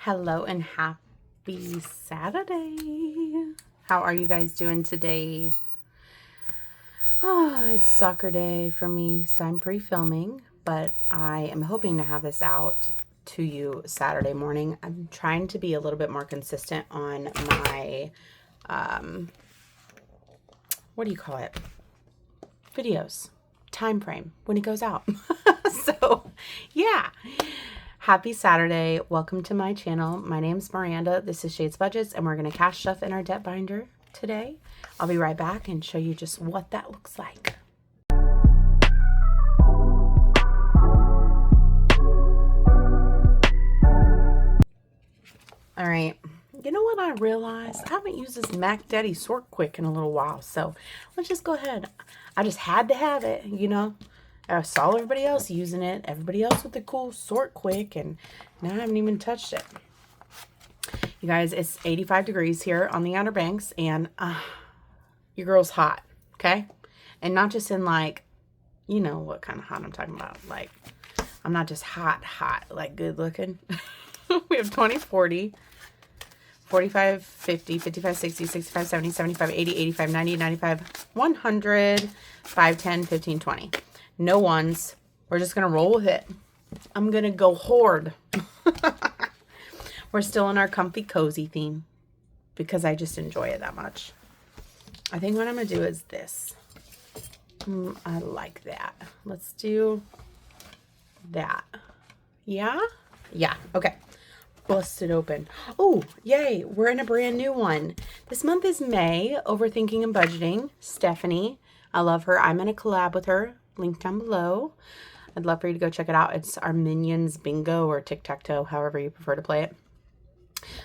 Hello and happy Saturday. How are you guys doing today? Oh, it's soccer day for me, so I'm pre-filming, but I am hoping to have this out to you Saturday morning. I'm trying to be a little bit more consistent on my, what do you call it? Videos. Time frame when it goes out. So, yeah. Happy Saturday. Welcome to my channel. My name's Miranda. This is Shades Budgets, and we're going to cash stuff in our debt binder today. I'll be right back and show you just what that looks like. All right. You know what I realized? I haven't used this Mac Daddy Sort Quick in a little while, so let's just go ahead. I just had to have it, you know. I saw everybody else using it, everybody else with the cool Sort Quick, and now I haven't even touched it. You guys, it's 85 degrees here on the Outer Banks, and your girl's hot, okay? And not just in like, you know what kind of hot I'm talking about. Like, I'm not just hot, like good looking. We have 20, 40, 45, 50, 55, 60, 65, 70, 75, 80, 85, 90, 95, 100, 5, 10, 15, 20. No ones. We're just going to roll with it. I'm going to go hoard. We're still in our comfy cozy theme because I just enjoy it that much. I think what I'm going to do is this. I like that. Let's do that. Yeah? Yeah. Okay. Bust it open. Oh, yay. We're in a brand new one. This month is May. Overthinking and Budgeting. Stephanie. I love her. I'm in a collab with her. Link down below. I'd love for you to go check it out. It's our Minions Bingo or Tic-Tac-Toe, however you prefer to play it.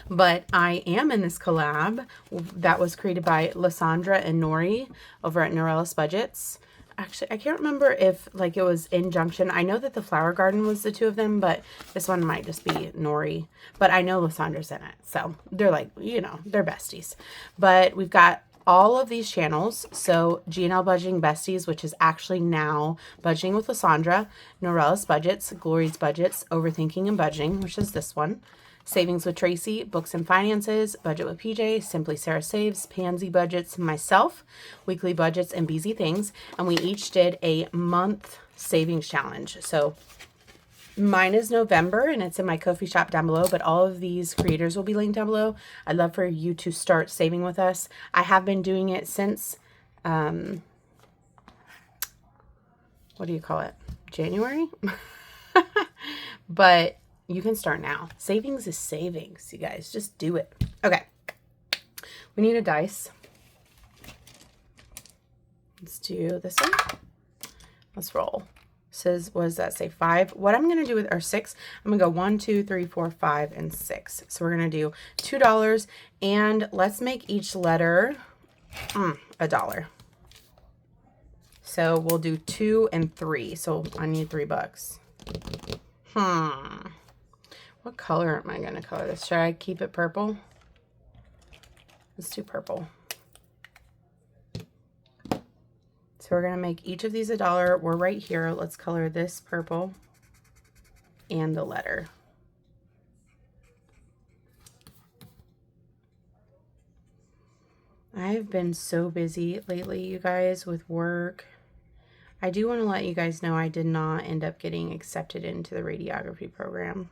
But I am in this collab that was created by Lysandra and Nori over at Norellis Budgets. Actually, I can't remember if like it was in Junction. I know that the Flower Garden was the two of them, but this one might just be Nori. But I know Lysandra's in it. So they're like, you know, they're besties. But we've got all of these channels. So G&L Budgeting Besties, which is actually now Budgeting with Lysandra, Norellis Budgets, Glory's Budgets, Overthinking and Budgeting, which is this one. Savings with Tracy, Books and Finances, Budget with PJ, Simply Sarah Saves, Pansy Budgets, myself, Weekly Budgets, and Beezy Things. And we each did a month savings challenge. So mine is November, and it's in my Ko-fi shop down below, but all of these creators will be linked down below. I'd love for you to start saving with us. I have been doing it since, what do you call it? January? But you can start now. Savings is savings, you guys. Just do it. Okay. We need a dice. Let's do this one. Let's roll. Says, what does that say? 5. What I'm going to do with our 6, I'm going to go 1, 2, 3, 4, 5, and 6. So we're going to do $2, and let's make each letter $1. So we'll do 2 and 3. So I need $3. What color am I going to color this? Should I keep it purple? Let's do purple. So we're going to make each of these $1. We're right here. Let's color this purple and the letter. I've been so busy lately, you guys, with work. I do want to let you guys know I did not end up getting accepted into the radiography program.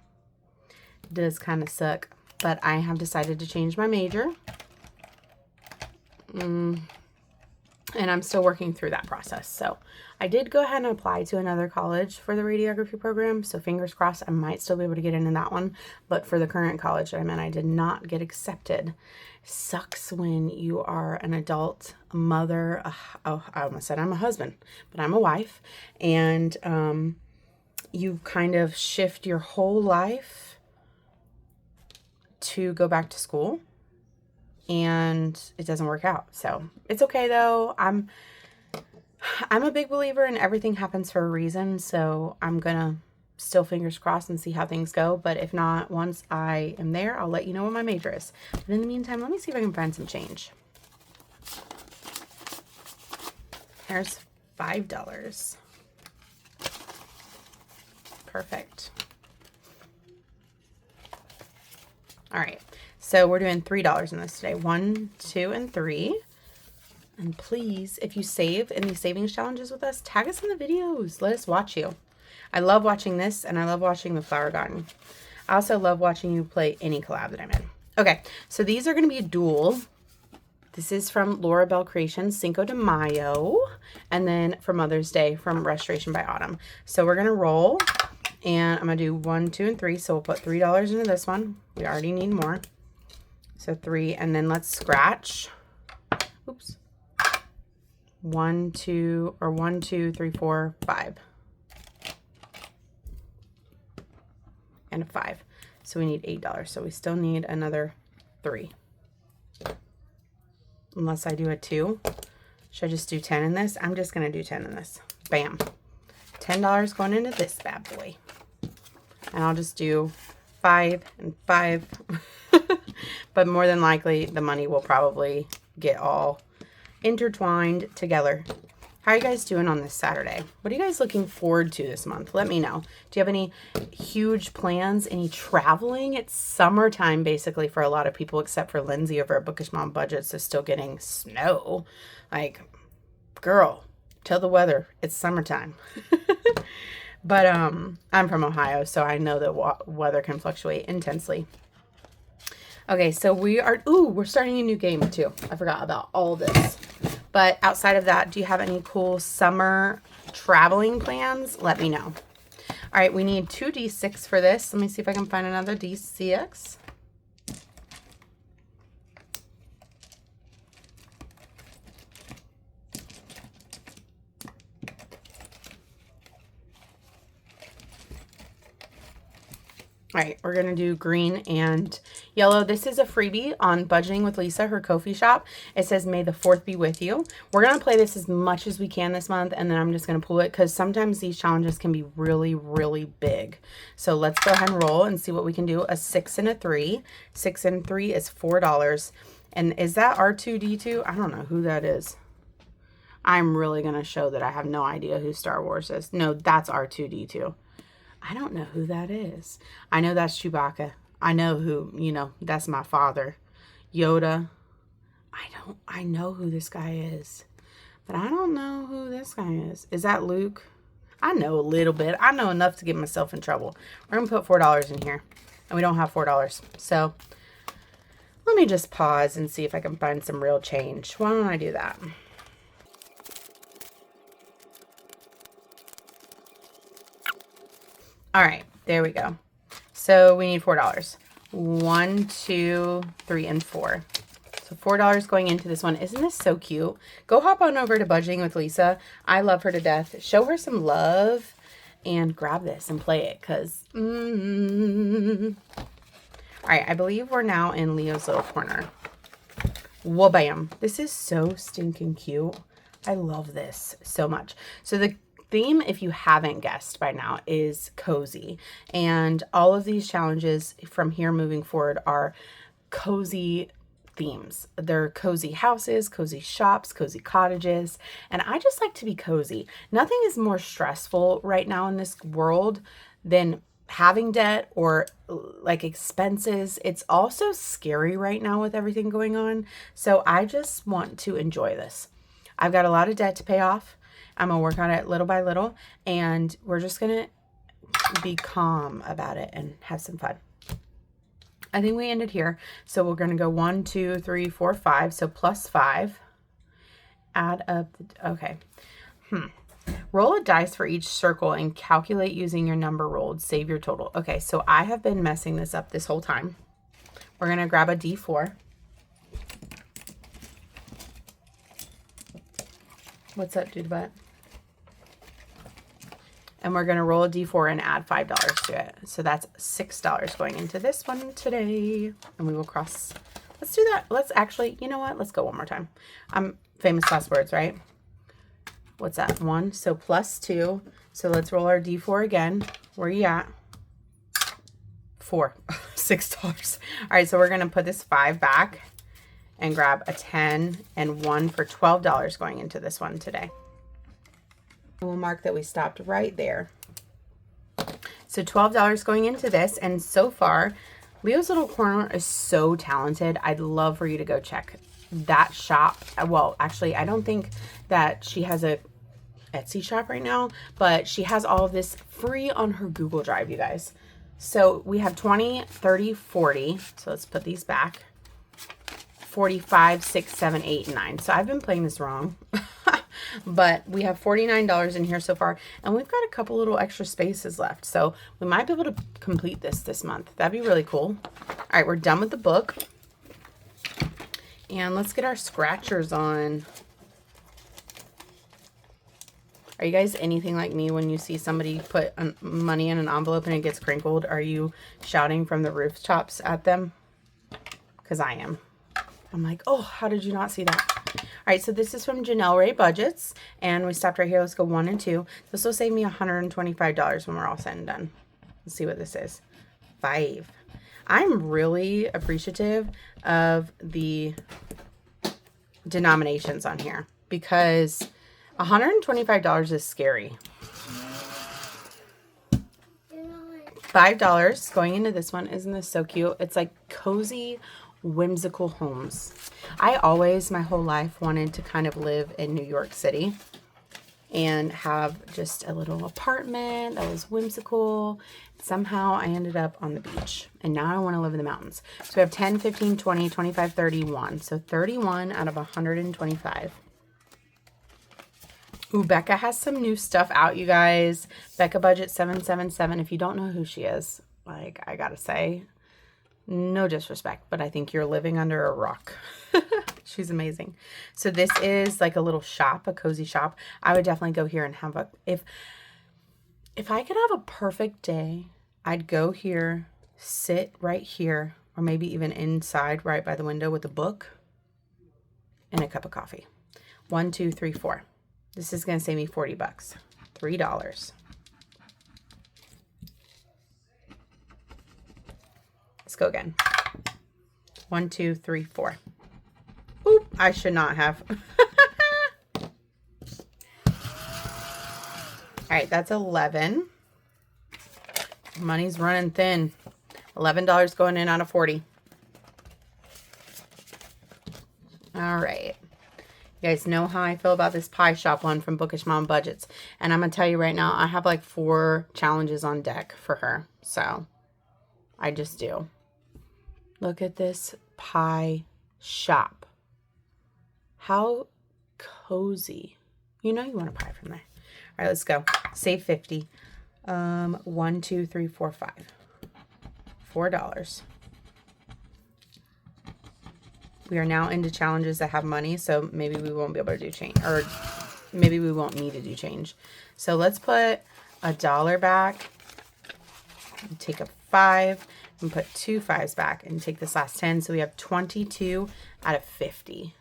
It does kind of suck, but I have decided to change my major. And I'm still working through that process. So I did go ahead and apply to another college for the radiography program. So fingers crossed, I might still be able to get into that one. But for the current college that I'm in, I did not get accepted. Sucks when you are an adult mother. Oh, I almost said I'm a husband, but I'm a wife. And you kind of shift your whole life to go back to school. And it doesn't work out. So it's okay though. I'm a big believer in everything happens for a reason. So I'm gonna still fingers crossed and see how things go. But if not, once I am there, I'll let you know what my major is. But in the meantime, let me see if I can find some change. Here's $5. Perfect. All right. So we're doing $3 in this today. 1, 2, and 3. And please, if you save in these savings challenges with us, tag us in the videos. Let us watch you. I love watching this, and I love watching the flower garden. I also love watching you play any collab that I'm in. Okay, so these are going to be a dual. This is from Laura Bell Creations, Cinco de Mayo, and then for Mother's Day from Restoration by Autumn. So we're going to roll, and I'm going to do 1, 2, and 3. So we'll put $3 into this one. We already need more. So 3, and then let's scratch. Oops. 1, 2, 3, 4, 5. And a 5. So we need $8. So we still need another 3. Unless I do a 2. Should I just do 10 in this? I'm just going to do 10 in this. Bam. $10 going into this bad boy. And I'll just do 5 and 5. But more than likely, the money will probably get all intertwined together. How are you guys doing on this Saturday? What are you guys looking forward to this month? Let me know. Do you have any huge plans? Any traveling? It's summertime basically for a lot of people, except for Lindsay over at Bookish Mom Budgets is still getting snow. Like, girl, tell the weather it's summertime. But I'm from Ohio, so I know that weather can fluctuate intensely. Okay, so we're starting a new game too. I forgot about all this. But outside of that, do you have any cool summer traveling plans? Let me know. All right, we need 2 D6 for this. Let me see if I can find another D6. All right, we're going to do green and yellow. This is a freebie on Budgeting with Lisa, her Ko-fi shop. It says, May the 4th be with you. We're going to play this as much as we can this month, and then I'm just going to pull it because sometimes these challenges can be really, really big. So let's go ahead and roll and see what we can do. A 6 and a 3. 6 and 3 is $4. And is that R2-D2? I don't know who that is. I'm really going to show that I have no idea who Star Wars is. No, that's R2-D2. I don't know who that is. I know that's Chewbacca. I know who, that's my father. Yoda. I know who this guy is. But I don't know who this guy is. Is that Luke? I know a little bit. I know enough to get myself in trouble. We're going to put $4 in here. And we don't have $4. So let me just pause and see if I can find some real change. Why don't I do that? All right, there we go. So we need $4. 1, 2, 3, and 4. So $4 going into this one. Isn't this so cute? Go hop on over to Budgeting with Lisa. I love her to death. Show her some love and grab this and play it because, All right, I believe we're now in Leo's little corner. Wha-bam. This is so stinking cute. I love this so much. So the theme, if you haven't guessed by now, is cozy. And all of these challenges from here moving forward are cozy themes. They're cozy houses, cozy shops, cozy cottages. And I just like to be cozy. Nothing is more stressful right now in this world than having debt or like expenses. It's also scary right now with everything going on. So I just want to enjoy this. I've got a lot of debt to pay off. I'm going to work on it little by little, and we're just going to be calm about it and have some fun. I think we ended here. So we're going to go 1, 2, 3, 4, 5. So plus 5. Add up. Okay. Roll a dice for each circle and calculate using your number rolled. Save your total. Okay, so I have been messing this up this whole time. We're going to grab a D4. What's that do to butt? And we're going to roll a D4 and add $5 to it. So that's $6 going into this one today. And we will cross. Let's do that. Let's actually, you know what? Let's go one more time. Famous last words, right? What's that? 1. So plus 2. So let's roll our D4 again. Where are you at? 4. $6. All right. So we're going to put this 5 back and grab a 10 and 1 for $12 going into this one today. We'll mark that we stopped right there. So $12 going into this, and so far Leo's Little Corner is so talented. I'd love for you to go check that shop. Well, actually, I don't think that she has a Etsy shop right now, but she has all of this free on her Google Drive, you guys. So we have 20, 30, 40. So let's put these back. 45, 6, 7, 8, and 9. So I've been playing this wrong. But we have $49 in here so far. And we've got a couple little extra spaces left. So we might be able to complete this month. That'd be really cool. All right, we're done with the book. And let's get our scratchers on. Are you guys anything like me when you see somebody put money in an envelope and it gets crinkled? Are you shouting from the rooftops at them? Because I am. I'm like, oh, how did you not see that? All right, so this is from Janelle Ray Budgets, and we stopped right here. Let's go 1 and 2. This will save me $125 when we're all said and done. Let's see what this is. 5. I'm really appreciative of the denominations on here because $125 is scary. $5 going into this one. Isn't this so cute? It's like cozy, whimsical homes. I always, my whole life, wanted to kind of live in New York City and have just a little apartment that was whimsical. Somehow I ended up on the beach, and now I want to live in the mountains. So we have 10, 15, 20, 25, 31. So 31 out of 125. Ooh, Becca has some new stuff out, you guys. Becca Budget 777. If you don't know who she is, like, I gotta say, no disrespect, but I think you're living under a rock. She's amazing. So this is like a little shop, a cozy shop. I would definitely go here and have a, if I could have a perfect day, I'd go here, sit right here, or maybe even inside right by the window with a book and a cup of coffee. 1, 2, 3, 4. This is going to save me $40. $3. Let's go again. 1, 2, 3, 4. Oop, I should not have. All right, that's 11. Money's running thin. $11 going in out of 40. All right. You guys know how I feel about this pie shop one from Bookish Mom Budgets. And I'm going to tell you right now, I have like 4 challenges on deck for her. So I just do. Look at this pie shop. How cozy. You know you want a pie from there. All right, let's go. Save 50. 1, 2, 3, 4, 5. $4. We are now into challenges that have money, so maybe we won't be able to do change, or maybe we won't need to do change. So let's put $1 back, and take a 5, and put 2 5s back, and take this last 10. So we have 22 out of 50.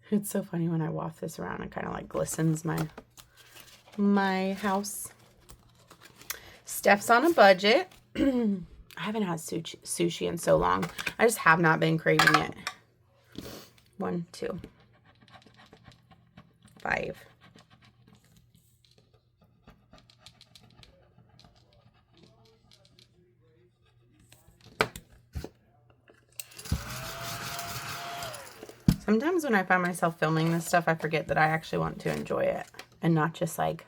It's so funny when I waft this around, it kind of like glistens my house. Steph's on a budget. I haven't had sushi in so long. I just have not been craving it. 1, 2, 5. Sometimes when I find myself filming this stuff, I forget that I actually want to enjoy it and not just like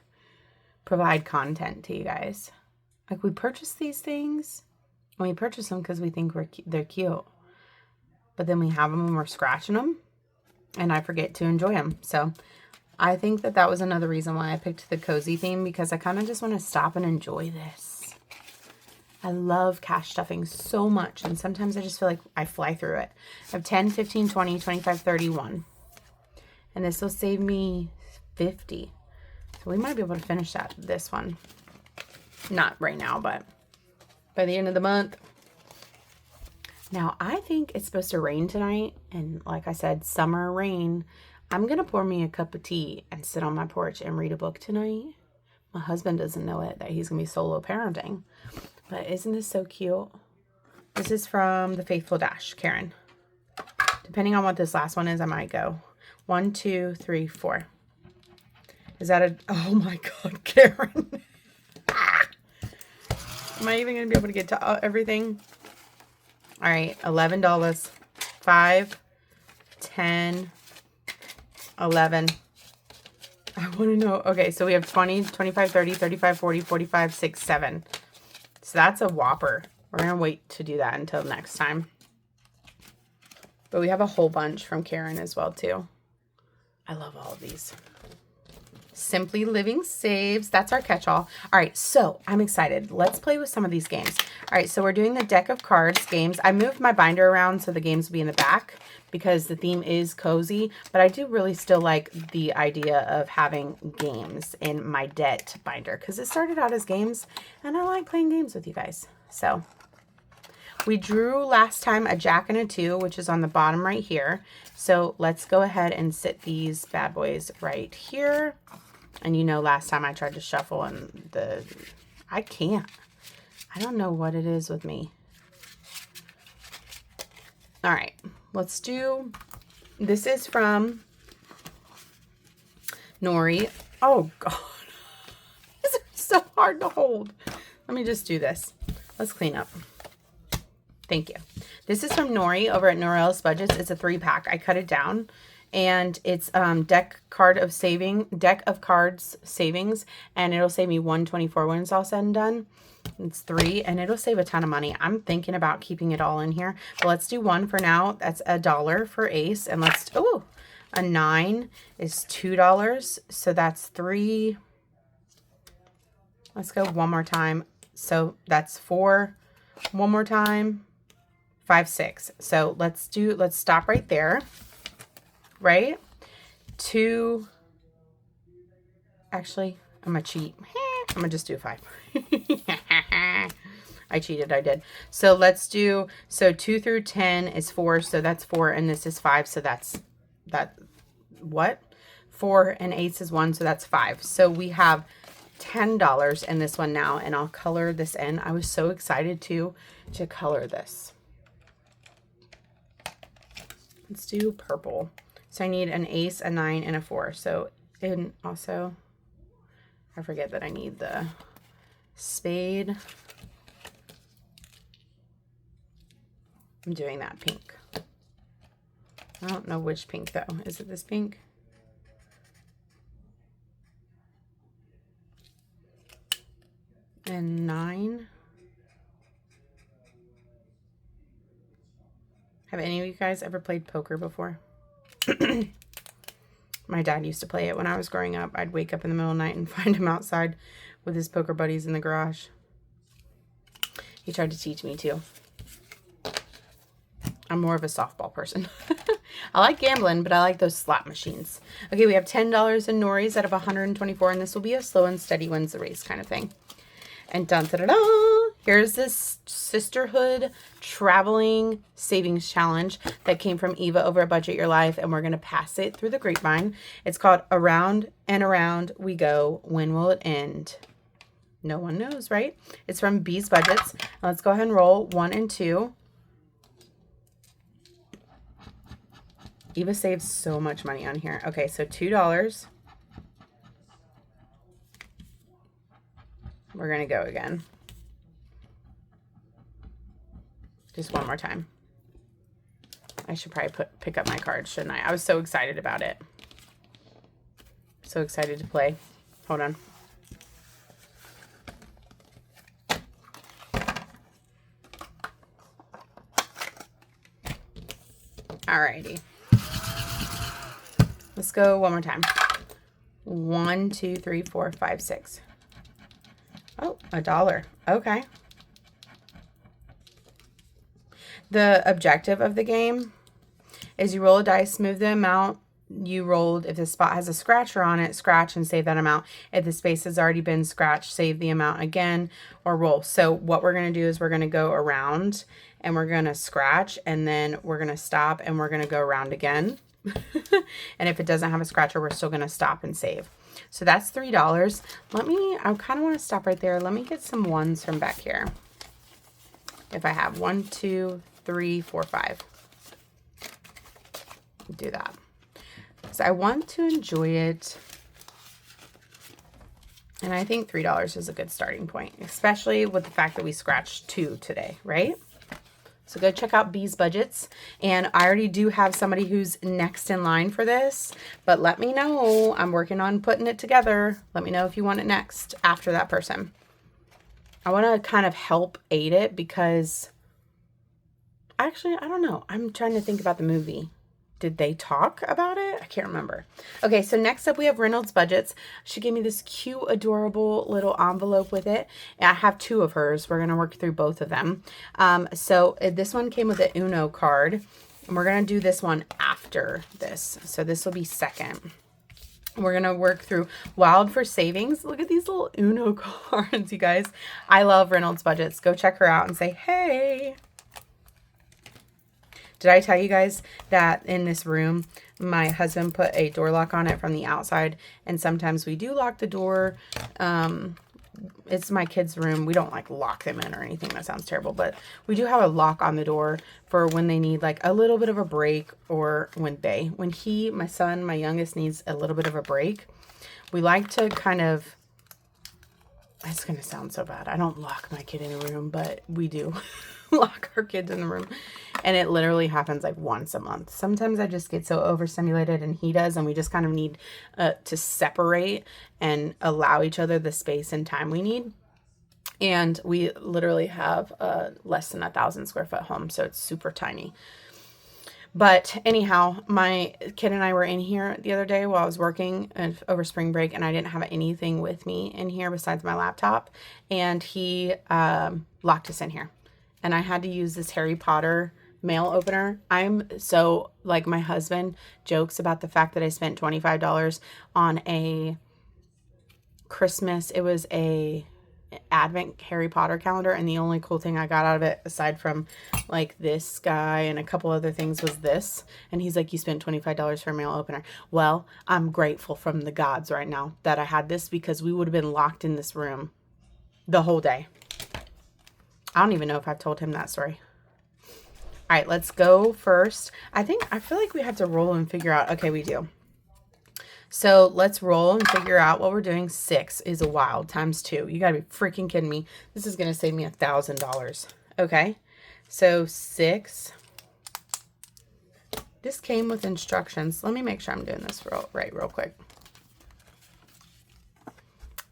provide content to you guys. Like, we purchase these things, and we purchase them because we think they're cute. But then we have them and we're scratching them, and I forget to enjoy them. So I think that was another reason why I picked the cozy theme, because I kind of just want to stop and enjoy this. I love cash stuffing so much, and sometimes I just feel like I fly through it. I have 10, 15, 20, 25, 31. And this will save me 50. So we might be able to finish this one. Not right now, but by the end of the month. Now, I think it's supposed to rain tonight. And like I said, summer rain. I'm going to pour me a cup of tea and sit on my porch and read a book tonight. My husband doesn't know it, that he's going to be solo parenting. But isn't this so cute? This is from The Faithful Dash, Karen. Depending on what this last one is, I might go. 1, 2, 3, 4. Is that oh my God, Karen. Am I even going to be able to get to everything? All right, $11. 5, 10, 11. I want to know. Okay, so we have 20, 25, 30, 35, 40, 45, 6, 7. So that's a whopper. We're going to wait to do that until next time. But we have a whole bunch from Karen as well, too. I love all of these. Simply Living Saves. That's our catch-all. All right, so I'm excited. Let's play with some of these games. All right, so we're doing the deck of cards games. I moved my binder around so the games will be in the back because the theme is cozy, but I do really still like the idea of having games in my debt binder because it started out as games, and I like playing games with you guys. So we drew last time a Jack and a 2, which is on the bottom right here. So let's go ahead and sit these bad boys right here. And you know, last time I tried to shuffle and I can't. I don't know what it is with me. All right, let's do, this is from Nori. Oh God, these are so hard to hold. Let me just do this. Let's clean up. Thank you. This is from Nori over at Norella's Budgets. It's a 3-pack. I cut it down, and it's deck of cards savings, and it'll save me $124 when it's all said and done. It's 3, and it'll save a ton of money. I'm thinking about keeping it all in here, but let's do 1 for now. That's $1 for Ace, and let's, oh, a 9 is $2, so that's 3. Let's go one more time. So that's 4. One more time. 5, 6. So let's stop right there. Right? 2. Actually, I'm going to cheat. I'm going to just do a 5. I cheated. I did. So let's do, so 2 through 10 is 4. So that's 4. And this is 5. So that's, what? 4 and Ace is 1. So that's 5. So we have $10 in this one now. And I'll color this in. I was so excited to color this. Let's do purple. So I need an Ace, a 9, and a 4. So, and also, I forget that I need the spade. I'm doing that pink. I don't know which pink though. Is it this pink? And 9. Have any of you guys ever played poker before? My dad used to play it when I was growing up. I'd wake up in the middle of the night and find him outside with his poker buddies in the garage. He tried to teach me too. I'm more of a softball person. I like gambling, but I like those slot machines. Okay, we have $10 in Nori's out of 124, and this will be a slow and steady wins the race kind of thing. And dun-da-da-da, here's this Sisterhood Traveling Savings Challenge that came from Eva over at Budget Your Life, and we're going to pass it through the grapevine. It's called Around and Around We Go. When will it end? No one knows, right? It's from B's Budgets. Let's go ahead and roll 1 and 2. Eva saves so much money on here. Okay, so $2. We're going to go again. Just one more time. I should probably pick up my cards, shouldn't I? I was so excited about it. So excited to play. Hold on. Alrighty. Let's go one more time. 1, 2, 3, 4, 5, 6. Oh, $1. Okay. The objective of the game is you roll a dice, move the amount you rolled. If the spot has a scratcher on it, scratch and save that amount. If the space has already been scratched, save the amount again or roll. So what we're going to do is we're going to go around and we're going to scratch, and then we're going to stop and we're going to go around again. And if it doesn't have a scratcher, we're still going to stop and save. So that's $3. I kind of want to stop right there. Let me get some ones from back here. If I have 1, 2, 3, 4, 5. Do that. So I want to enjoy it And I think $3 is a good starting point, especially with the fact that we scratched 2 today, right? So go check out Bee's Budgets. And I already do have somebody who's next in line for this, but let me know. I'm working on putting it together. Let me know if you want it next after that person. I want to kind of help aid it because actually, I don't know. I'm trying to think about the movie. Did they talk about it? I can't remember. Okay, so next up we have Reynolds Budgets. She gave me this cute, adorable little envelope with it. I have 2 of hers. We're going to work through both of them. So this one came with an Uno card. And we're going to do this one after this. So this will be second. We're going to work through Wild for Savings. Look at these little Uno cards, you guys. I love Reynolds Budgets. Go check her out and say, hey. Did I tell you guys that in this room, my husband put a door lock on it from the outside, and sometimes we do lock the door. It's my kids' room. We don't like lock them in or anything. That sounds terrible, but we do have a lock on the door for when they need like a little bit of a break, or when my son, my youngest, needs a little bit of a break. We like to kind of, it's going to sound so bad. I don't lock my kid in a room, but we do lock our kids in the room. And it literally happens like once a month. Sometimes I just get so overstimulated, and he does, and we just kind of need to separate and allow each other the space and time we need. And we literally have less than 1,000 square foot home, so it's super tiny. But anyhow, my kid and I were in here the other day while I was working over spring break, and I didn't have anything with me in here besides my laptop, and he locked us in here. And I had to use this Harry Potter mail opener. I'm so, like, my husband jokes about the fact that I spent $25 on a Christmas, it was a Advent Harry Potter calendar, and the only cool thing I got out of it, aside from like this guy and a couple other things, was this. And he's like, you spent $25 for a mail opener. Well, I'm grateful from the gods right now that I had this, because we would have been locked in this room the whole day. I don't even know if I've told him that story. All right, let's go first. I feel like we have to roll and figure out. Okay, we do. So let's roll and figure out what we're doing. 6 is a wild times 2. You gotta be freaking kidding me. This is gonna save me $1,000. Okay, so 6. This came with instructions. Let me make sure I'm doing this real quick.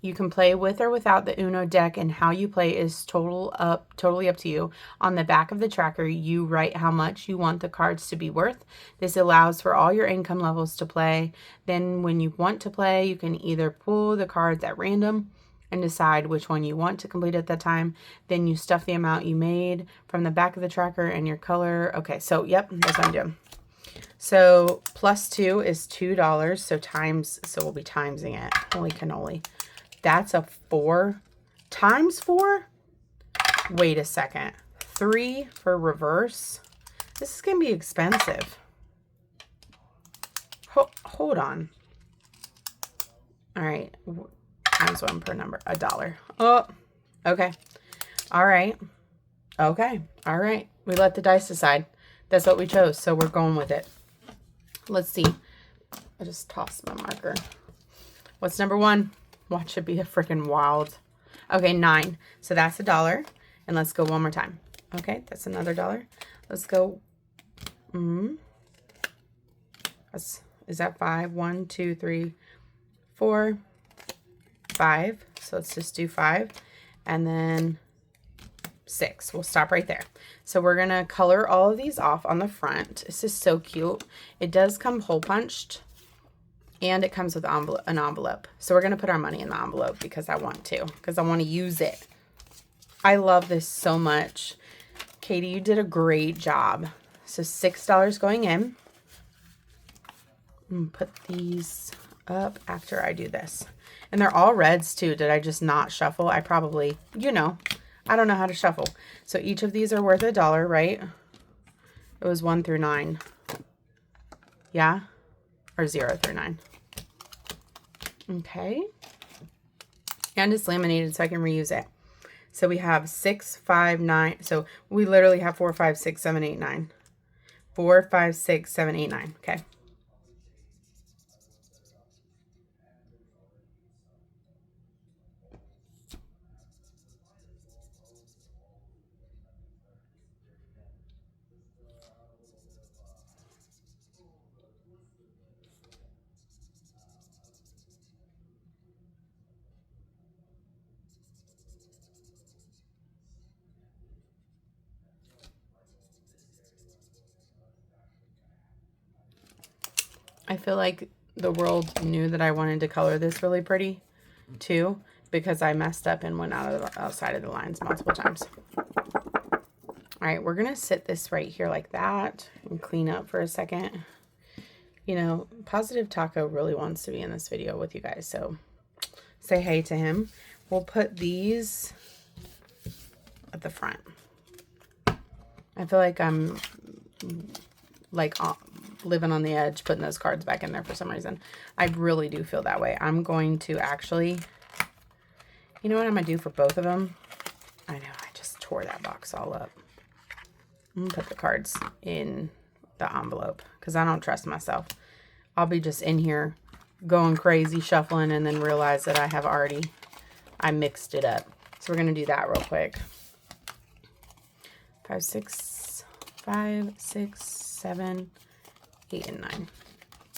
You can play with or without the Uno deck, and how you play is totally up to you. On the back of the tracker, you write how much you want the cards to be worth. This allows for all your income levels to play. Then when you want to play, you can either pull the cards at random and decide which one you want to complete at that time. Then you stuff the amount you made from the back of the tracker and your color. Okay, so yep, that's what I'm doing. So plus 2 is $2. So we'll be timesing it. Holy cannoli. That's a 4 times 4. Wait a second. 3 for reverse. This is going to be expensive. Hold on. All right. Times 1 per number. $1. Oh, okay. All right. Okay. All right. We let the dice decide. That's what we chose, so we're going with it. Let's see. I just tossed my marker. What's number 1? Watch it be a freaking wild. Okay, 9. So that's $1. And let's go one more time. Okay, that's another $1. Let's go. Is that 5? 1, 2, 3, 4, 5. So let's just do 5. And then 6. We'll stop right there. So we're going to color all of these off on the front. This is so cute. It does come hole punched. And it comes with an envelope. So we're going to put our money in the envelope because I want to. Because I want to use it. I love this so much. Katie, you did a great job. So $6 going in. Put these up after I do this. And they're all reds too. Did I just not shuffle? I probably, I don't know how to shuffle. So each of these are worth $1, right? It was 1 through 9. Yeah? Or 0 through 9. Okay. And it's laminated so I can reuse it. So we have 6, 5, 9. So we literally have 4, 5, 6, 7, 8, 9. 4, 5, 6, 7, 8, 9. Okay. I feel like the world knew that I wanted to color this really pretty too, because I messed up and went outside of the lines multiple times. All right, we're going to sit this right here like that and clean up for a second. You know, Positive Taco really wants to be in this video with you guys, so say hey to him. We'll put these at the front. I feel like I'm like living on the edge, putting those cards back in there for some reason. I really do feel that way. I'm going to actually, you know what I'm going to do for both of them? I know, I just tore that box all up. I'm going to put the cards in the envelope because I don't trust myself. I'll be just in here going crazy, shuffling, and then realize that I mixed it up. So we're going to do that real quick. 5, 6, 7, 8, and 9.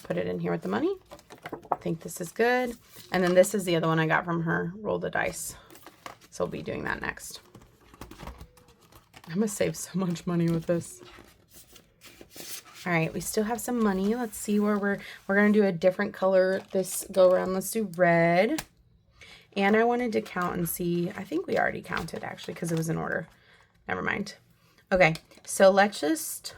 Put it in here with the money. I think this is good. And then this is the other one I got from her. Roll the dice. So we'll be doing that next. I'm going to save so much money with this. All right, we still have some money. Let's see where we're going to do a different color this go around. Let's do red. And I wanted to count and see. I think we already counted actually because it was in order. Never mind. Okay, so let's just,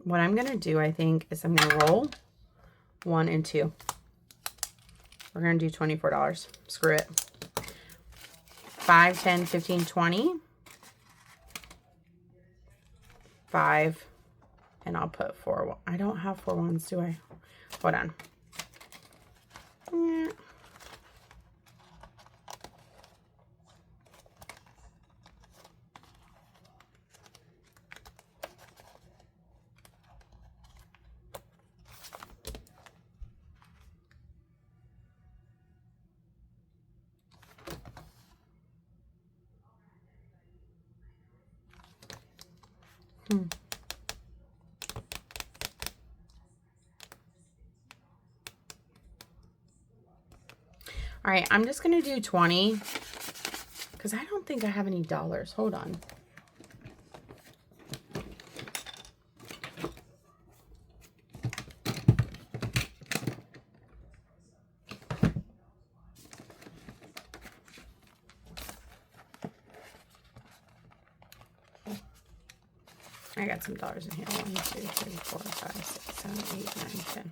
what I'm going to do, I think, is I'm going to roll 1 and 2. We're going to do $24. Screw it. 5, 10, 15, 20. 5, and I'll put 4. I don't have 4 ones, do I? Hold on. Yeah. All right, I'm just going to do 20 because I don't think I have any dollars. Hold on. I got some dollars in here. 1, 2, 3, 4, 5, 6, 7, 8, 9, 10.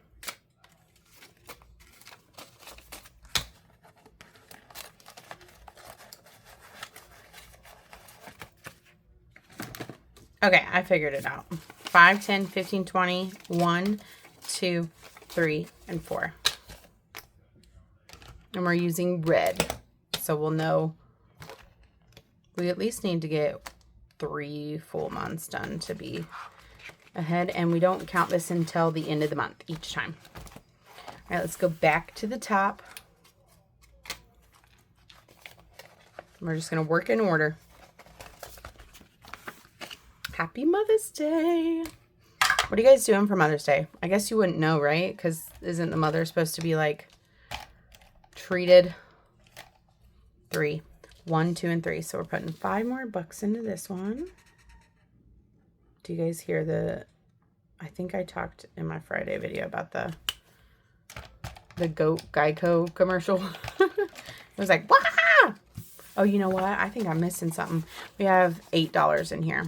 Okay, I figured it out. 5, 10, 15, 20, 1, 2, 3, and 4. And we're using red. So we'll know we at least need to get 3 full months done to be ahead. And we don't count this until the end of the month each time. All right, let's go back to the top. We're just going to work in order. Happy Mother's Day. What are you guys doing for Mother's Day? I guess you wouldn't know, right? Because isn't the mother supposed to be like treated? 3. 1, 2, and 3. So we're putting 5 more bucks into this one. Do you guys hear the... I think I talked in my Friday video about the goat Geico commercial. It was like, wah! Oh, you know what? I think I'm missing something. We have $8 in here.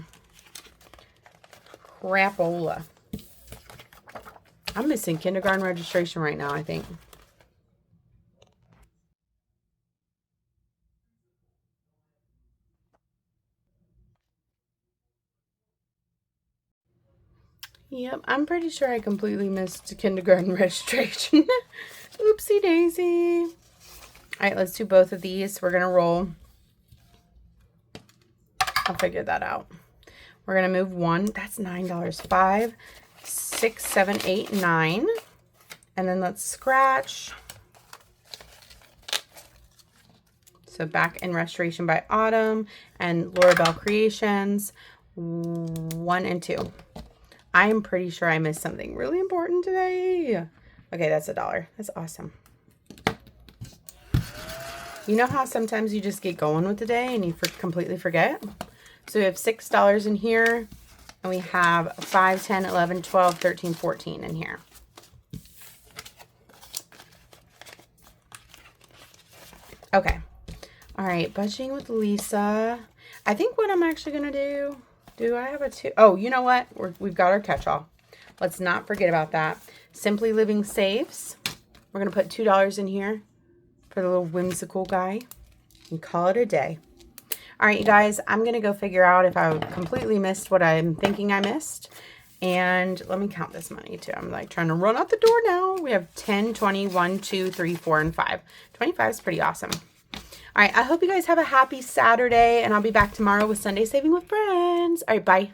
Crapola. I'm missing kindergarten registration right now, I think. Yep, I'm pretty sure I completely missed kindergarten registration. Oopsie daisy. All right, let's do both of these. We're going to roll. I'll figure that out. We're going to move 1. That's $9. 5, 6, 7, 8, 9. And then let's scratch. So back in Restoration by Autumn and Laura Bell Creations. 1 and 2. I am pretty sure I missed something really important today. Okay, that's $1. That's awesome. You know how sometimes you just get going with the day and you completely forget? So we have $6 in here. And we have 5, 10, 11, 12, 13, 14 in here. Okay. All right. Budgeting with Lisa. I think what I'm actually going to do I have a 2? Oh, you know what? We've got our catch-all. Let's not forget about that. Simply Living Saves. We're going to put $2 in here for the little whimsical guy and call it a day. All right, you guys, I'm going to go figure out if I completely missed what I'm thinking I missed. And let me count this money too. I'm like trying to run out the door now. We have 10, 20, 1, 2, 3, 4, and 5. 25 is pretty awesome. All right, I hope you guys have a happy Saturday, and I'll be back tomorrow with Sunday Saving with Friends. All right, bye.